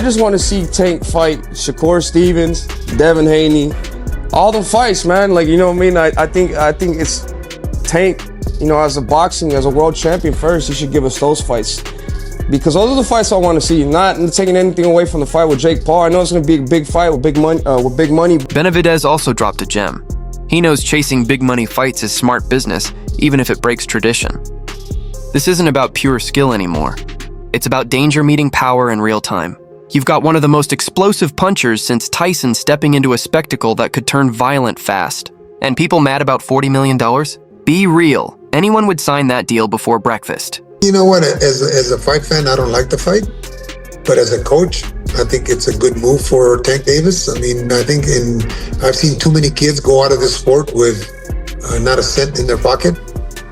I just want to see Tank fight Shakur Stevens, Devin Haney, all the fights, man. Like, you know what I mean? I think it's Tank, you know, as a world champion first, he should give us those fights. Because those are the fights I want to see, not taking anything away from the fight with Jake Paul. I know it's going to be a big fight with big money. Benavidez also dropped a gem. He knows chasing big money fights is smart business, even if it breaks tradition. This isn't about pure skill anymore. It's about danger meeting power in real time. You've got one of the most explosive punchers since Tyson stepping into a spectacle that could turn violent fast. And people mad about $40 million? Be real. Anyone would sign that deal before breakfast. You know what, as a fight fan, I don't like the fight. But as a coach, I think it's a good move for Tank Davis. I mean, I've seen too many kids go out of this sport with not a cent in their pocket.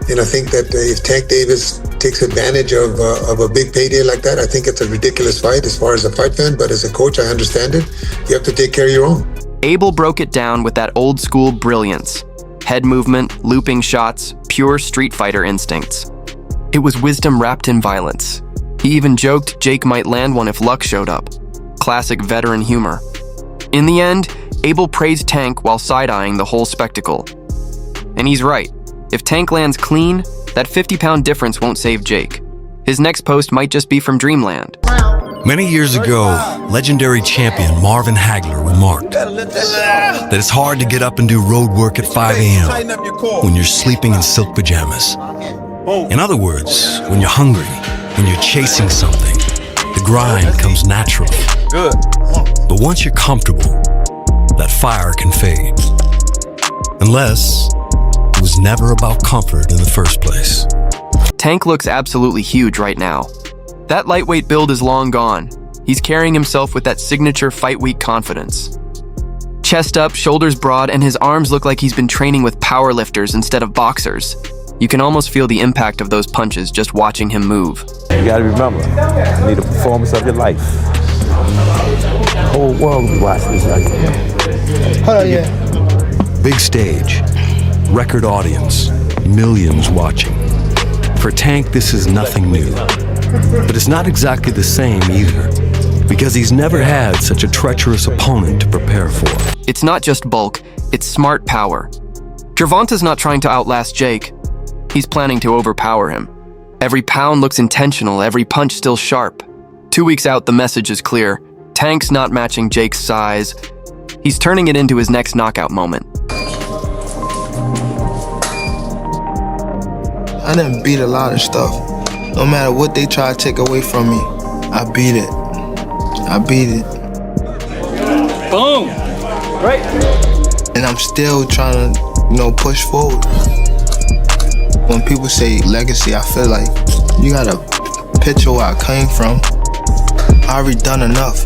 And I think that if Tank Davis takes advantage of a big payday like that, I think it's a ridiculous fight as far as a fight fan. But as a coach, I understand it. You have to take care of your own. Abel broke it down with that old school brilliance. Head movement, looping shots, pure Street Fighter instincts. It was wisdom wrapped in violence. He even joked Jake might land one if luck showed up. Classic veteran humor. In the end, Abel praised Tank while side-eyeing the whole spectacle. And he's right. If Tank lands clean, that 50-pound difference won't save Jake. His next post might just be from Dreamland. Many years ago, legendary champion Marvin Hagler remarked that it's hard to get up and do road work at 5 a.m. when you're sleeping in silk pajamas. In other words, when you're hungry, when you're chasing something, the grind comes naturally. Good. But once you're comfortable, that fire can fade. Unless it was never about comfort in the first place. Tank looks absolutely huge right now. That lightweight build is long gone. He's carrying himself with that signature fight week confidence. Chest up, shoulders broad, and his arms look like he's been training with powerlifters instead of boxers. You can almost feel the impact of those punches just watching him move. You gotta remember, you need a performance of your life. The whole world will be watching this like that. Hold on, yeah. Big stage, record audience, millions watching. For Tank, this is nothing new. But it's not exactly the same either, because he's never had such a treacherous opponent to prepare for. It's not just bulk, it's smart power. Gervonta's not trying to outlast Jake. He's planning to overpower him. Every pound looks intentional, every punch still sharp. 2 weeks out, the message is clear. Tank's not matching Jake's size. He's turning it into his next knockout moment. I done beat a lot of stuff. No matter what they try to take away from me, I beat it. I beat it. Boom! Right. And I'm still trying to, push forward. When people say legacy, I feel like you gotta picture where I came from. I already done enough.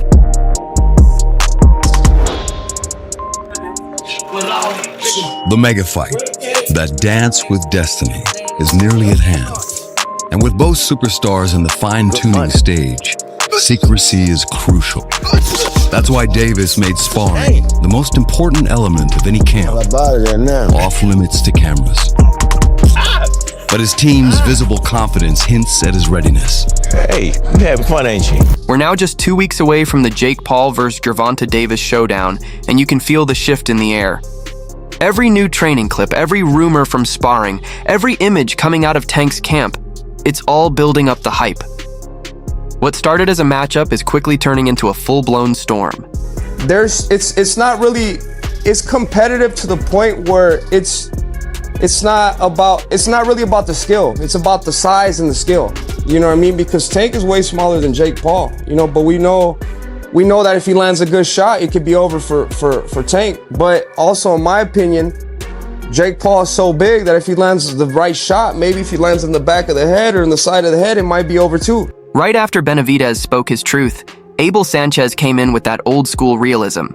The mega fight, that dance with destiny, is nearly at hand. And with both superstars in the fine-tuning stage, secrecy is crucial. That's why Davis made sparring the most important element of any camp, off limits to cameras. But his team's visible confidence hints at his readiness. Hey, you having fun, ain't you? We're now just 2 weeks away from the Jake Paul vs. Gervonta Davis showdown, and you can feel the shift in the air. Every new training clip, every rumor from sparring, every image coming out of Tank's camp, it's all building up the hype. What started as a matchup is quickly turning into a full-blown storm. It's not competitive to the point where it's not really about the skill. It's about the size and the skill. You know what I mean? Because Tank is way smaller than Jake Paul, but we know that if he lands a good shot, it could be over for Tank. But also, in my opinion, Jake Paul is so big that if he lands the right shot, maybe if he lands in the back of the head or in the side of the head, it might be over too. Right after Benavidez spoke his truth, Abel Sanchez came in with that old school realism.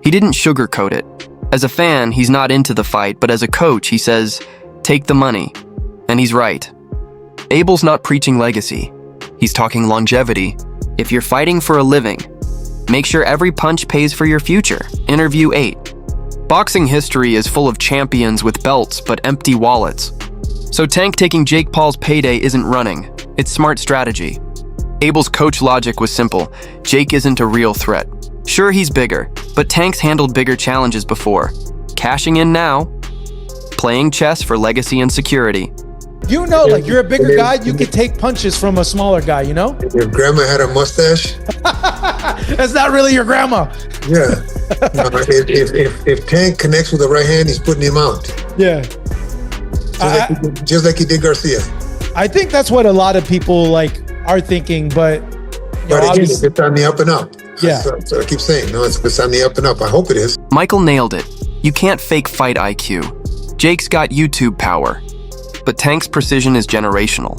He didn't sugarcoat it. As a fan, he's not into the fight, but as a coach, he says, take the money. And he's right. Abel's not preaching legacy. He's talking longevity. If you're fighting for a living, make sure every punch pays for your future. Interview 8. Boxing history is full of champions with belts but empty wallets. So Tank taking Jake Paul's payday isn't running. It's smart strategy. Abel's coach logic was simple. Jake isn't a real threat. Sure, he's bigger, but Tank's handled bigger challenges before. Cashing in now, playing chess for legacy and security. You know, like, you're a bigger guy, you could take punches from a smaller guy, you know? Your grandma had a mustache. That's not really your grandma. Yeah. If Tank connects with the right hand, he's putting him out. Yeah. Just like he did Garcia. I think that's what a lot of people like are thinking, but again, it's on the up and up. Yeah. So I keep saying, no, it's on the up and up. I hope it is. Michael nailed it. You can't fake fight IQ. Jake's got YouTube power, but Tank's precision is generational.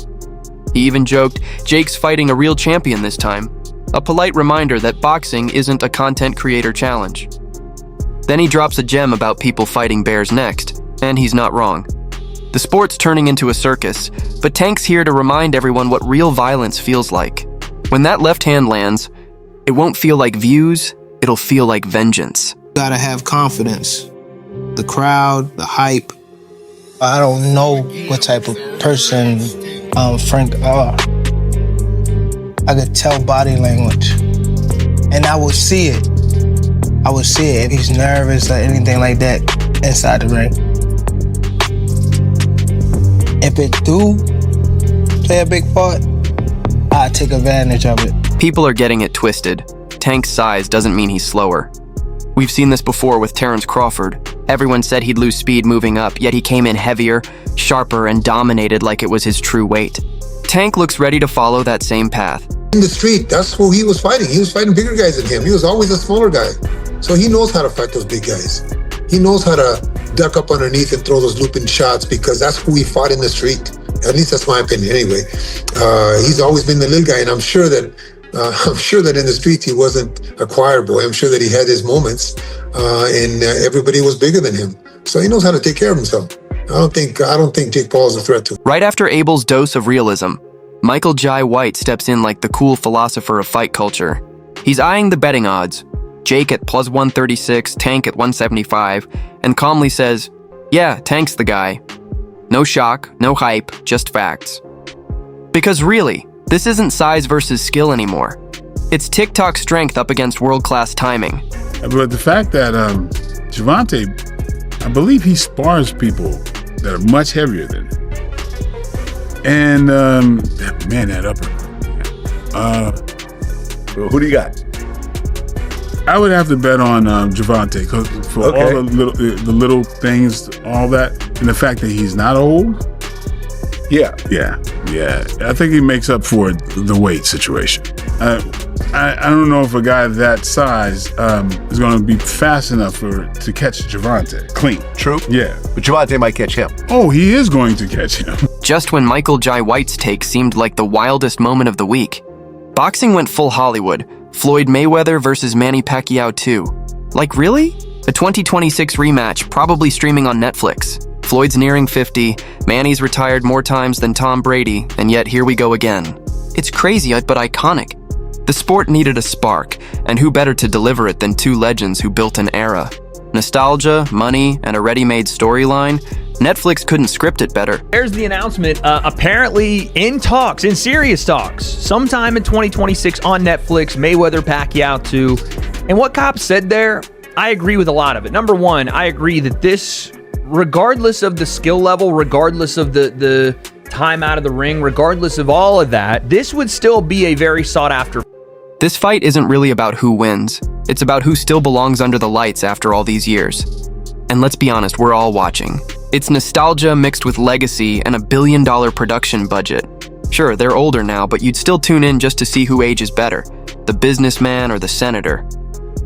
He even joked, Jake's fighting a real champion this time. A polite reminder that boxing isn't a content creator challenge. Then he drops a gem about people fighting bears next, and he's not wrong. The sport's turning into a circus, but Tank's here to remind everyone what real violence feels like. When that left hand lands, it won't feel like views, it'll feel like vengeance. Gotta have confidence. The crowd, the hype. I don't know what type of person Frank are. I could tell body language, and I would see it. I would see it if he's nervous or anything like that inside the ring. If it do play a big part, I take advantage of it. People are getting it twisted. Tank's size doesn't mean he's slower. We've seen this before with Terrence Crawford. Everyone said he'd lose speed moving up, yet he came in heavier, sharper, and dominated like it was his true weight. Tank looks ready to follow that same path. In the street, that's who he was fighting. He was fighting bigger guys than him. He was always a smaller guy. So he knows how to fight those big guys. He knows how to duck up underneath and throw those looping shots because that's who he fought in the street. At least that's my opinion anyway. He's always been the little guy, and I'm sure that in the streets he wasn't a choir boy. I'm sure that he had his moments, and everybody was bigger than him. So he knows how to take care of himself. I don't think Jake Paul is a threat to him. Right after Abel's dose of realism, Michael Jai White steps in like the cool philosopher of fight culture. He's eyeing the betting odds. Jake at plus 136, Tank at 175, and calmly says, yeah, Tank's the guy. No shock, no hype, just facts. Because really, this isn't size versus skill anymore. It's TikTok strength up against world-class timing. But the fact that Gervonta, I believe he spars people that are much heavier than him. And that upper. Well, who do you got? I would have to bet on Gervonta because for all the little things, all that, and the fact that he's not old. Yeah. I think he makes up for the weight situation. I don't know if a guy that size is going to be fast enough to catch Gervonta clean. True. Yeah. But Gervonta might catch him. Oh, he is going to catch him. Just when Michael Jai White's take seemed like the wildest moment of the week, boxing went full Hollywood. Floyd Mayweather versus Manny Pacquiao 2. Like, really? A 2026 rematch, probably streaming on Netflix. Floyd's nearing 50, Manny's retired more times than Tom Brady, and yet here we go again. It's crazy, but iconic. The sport needed a spark, and who better to deliver it than two legends who built an era? Nostalgia, money, and a ready-made storyline? Netflix couldn't script it better. There's the announcement, apparently in serious talks, sometime in 2026 on Netflix, Mayweather Pacquiao 2. And what Cobb said there, I agree with a lot of it. Number one, I agree that this, regardless of the skill level, regardless of the time out of the ring, regardless of all of that, this would still be a very sought after. This fight isn't really about who wins. It's about who still belongs under the lights after all these years. And let's be honest, we're all watching. It's nostalgia mixed with legacy and $1 billion production budget. Sure, they're older now, but you'd still tune in just to see who ages better, the businessman or the senator.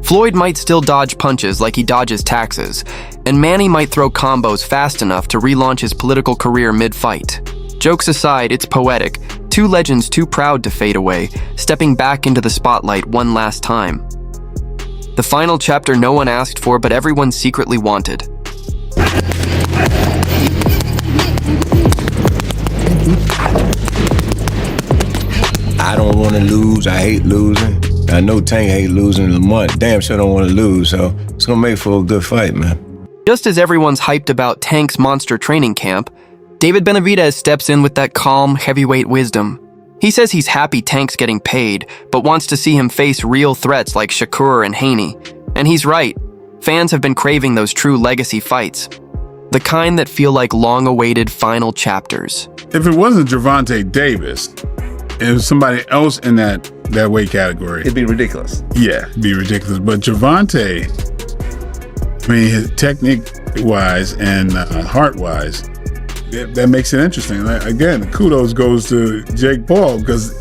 Floyd might still dodge punches like he dodges taxes, and Manny might throw combos fast enough to relaunch his political career mid-fight. Jokes aside, it's poetic. Two legends too proud to fade away, stepping back into the spotlight one last time. The final chapter no one asked for, but everyone secretly wanted. I don't want to lose. I hate losing. I know Tank hate losing. Lamont damn sure don't want to lose, so it's going to make for a good fight, man. Just as everyone's hyped about Tank's monster training camp, David Benavidez steps in with that calm, heavyweight wisdom. He says he's happy Tank's getting paid, but wants to see him face real threats like Shakur and Haney. And he's right. Fans have been craving those true legacy fights. The kind that feel like long-awaited final chapters. If it wasn't Gervonta Davis, it was somebody else in that weight category. It'd be ridiculous. Yeah, it'd be ridiculous. But Gervonta, I mean, his technique-wise and heart-wise, that makes it interesting. Again, kudos goes to Jake Paul because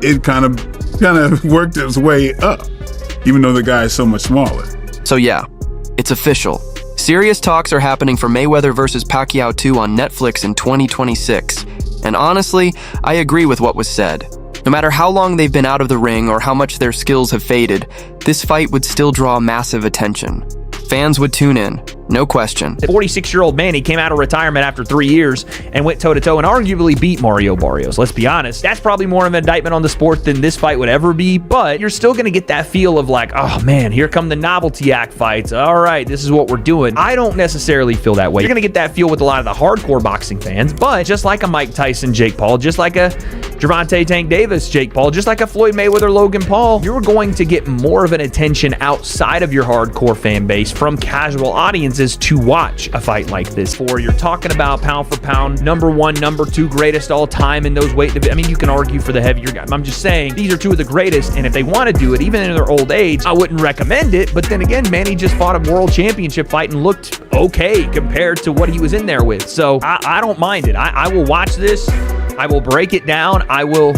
it kind of worked its way up, even though the guy is so much smaller. So yeah, it's official. Serious talks are happening for Mayweather vs. Pacquiao 2 on Netflix in 2026. And honestly, I agree with what was said. No matter how long they've been out of the ring or how much their skills have faded, this fight would still draw massive attention. Fans would tune in, no question. The 46-year-old man, he came out of retirement after 3 years and went toe-to-toe and arguably beat Mario Barrios. Let's be honest. That's probably more of an indictment on the sport than this fight would ever be, but you're still going to get that feel of like, oh man, here come the novelty act fights. All right, this is what we're doing. I don't necessarily feel that way. You're going to get that feel with a lot of the hardcore boxing fans, but just like a Mike Tyson, Jake Paul, just like a Gervonta Tank Davis, Jake Paul, just like a Floyd Mayweather, Logan Paul, you're going to get more of an attention outside of your hardcore fan base from casual audiences to watch a fight like this. For you're talking about pound for pound, number 1, number 2 greatest all time in those weight divisions. I mean, you can argue for the heavier guy. I'm just saying these are 2 of the greatest, and if they want to do it, even in their old age, I wouldn't recommend it. But then again, Manny just fought a world championship fight and looked okay compared to what he was in there with. So I don't mind it. I will watch this. I will break it down. I will